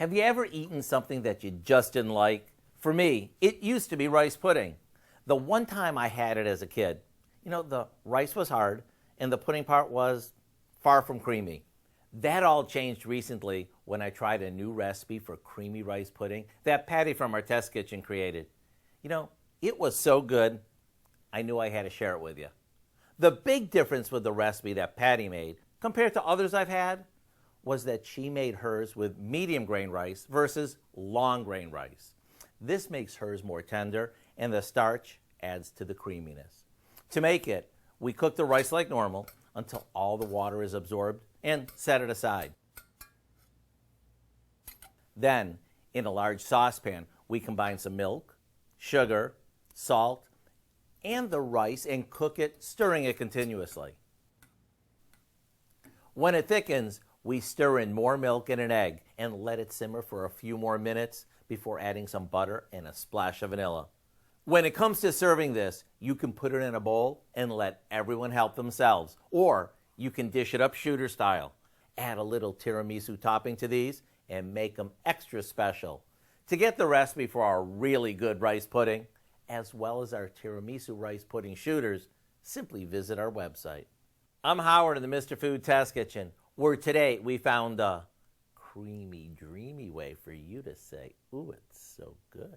Have you ever eaten something that you just didn't like? For me, it used to be rice pudding. The one time I had it as a kid, the rice was hard and the pudding part was far from creamy. That all changed recently when I tried a new recipe for creamy rice pudding that Patty from our test kitchen created. It was so good, I knew I had to share it with you. The big difference with the recipe that Patty made compared to others I've had was that she made hers with medium grain rice versus long grain rice. This makes hers more tender and the starch adds to the creaminess. To make it, we cook the rice like normal until all the water is absorbed and set it aside. Then, in a large saucepan, we combine some milk, sugar, salt, and the rice and cook it, stirring it continuously. When it thickens, we stir in more milk and an egg and let it simmer for a few more minutes before adding some butter and a splash of vanilla. When it comes to serving this, you can put it in a bowl and let everyone help themselves, or you can dish it up shooter style. Add a little tiramisu topping to these and make them extra special. To get the recipe for our really good rice pudding, as well as our tiramisu rice pudding shooters, simply visit our website. I'm Howard in the Mr. Food Test Kitchen, where today we found a creamy, dreamy way for you to say, ooh, it's so good.